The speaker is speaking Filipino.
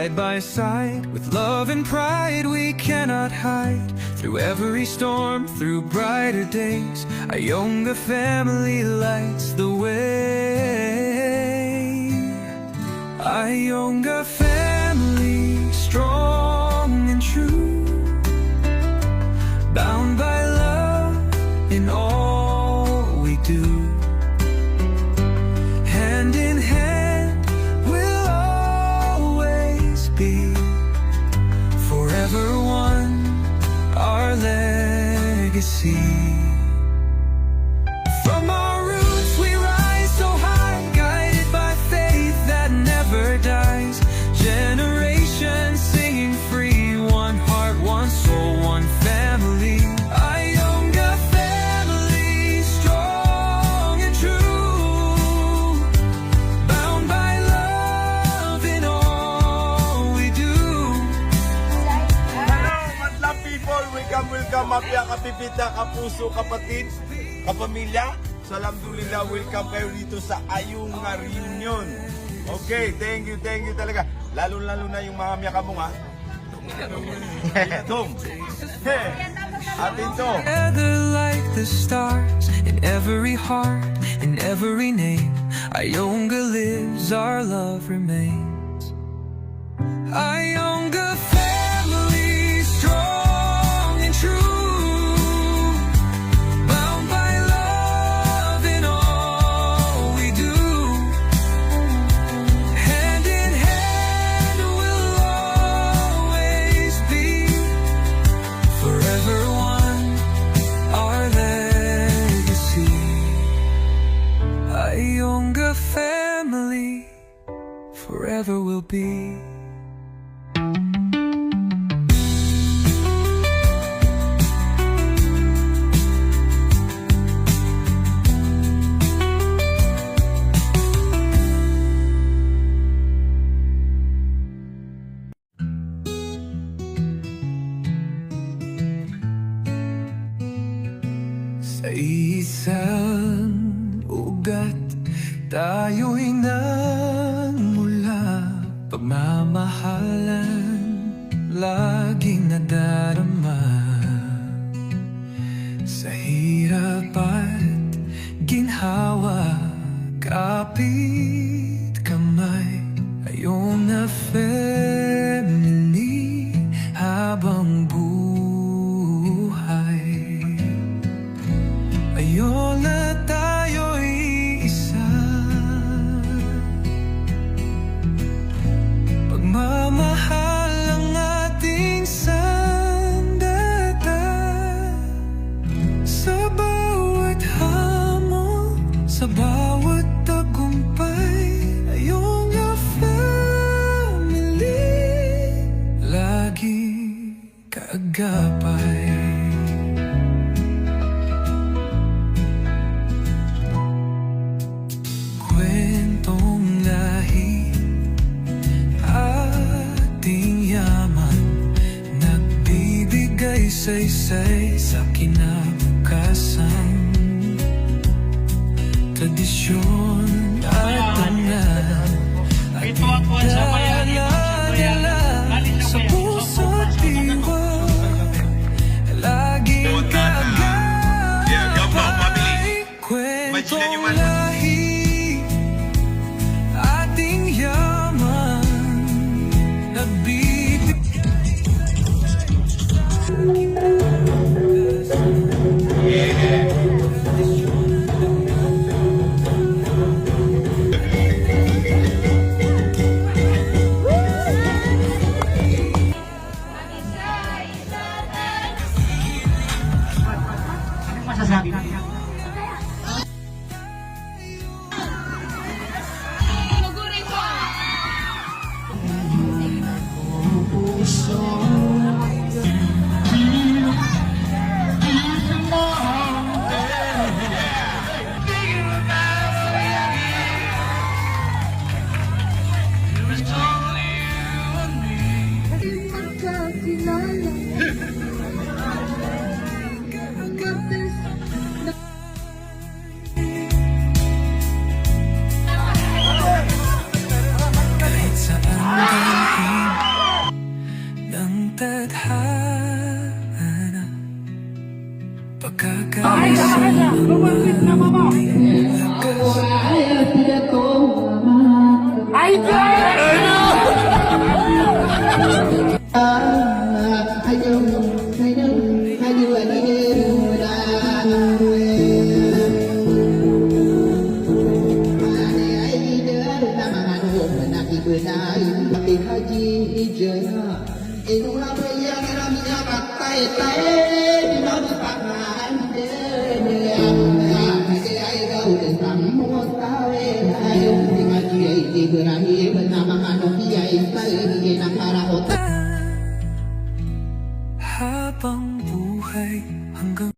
side by side, with love and pride we cannot hide. Through every storm, through brighter days, our younger family lights the way. Our younger family, strong and true, bound by love in all we do. Hand in hand we'll always be, forever one, our legacy. From our roots we rise so high, guided by faith that never dies. Generations singing free, one heart, one soul, one family. Our younger family, strong and true, bound by love in all we do. Hello, madlang people! Welcome, welcome, mapya, kapipita, kapuso, kapatid, kapamilya. Alhamdulillah, welcome kayo dito sa Ayunga Reunion. Okay, thank you talaga. Lalo-lalo na yung mga miyaka mo, ha? Tom. Atin to. Together like the stars, in every heart, in every name. Ayunga lives, our love remains. Ayunga family, strong and true, bound by love in all we do. Hand in hand we'll always be, forever one, our legacy. Ayunga family, forever will be. Sa isang ugat, tayo'y nagmula. Pagmamahalan, laging nadarama. Sa hirap at ginhawa, kapit kamay. Ayunga family, habang buhay. Ayunga tayo'y isa, pagmamahal ang ating sandata. Sa bawat hamon, sa bawat tagumpay, Ayunga family, lagi kaagapay. Kwentong lahi, ating yaman, nagbibigay saysay sa kinabukasan. Tradisyon at tangan, at dala-dala sa puso't diwa, laging kaagapay. Kwentong lahi, ating yaman, nagbibigay. Habang buhay hanggang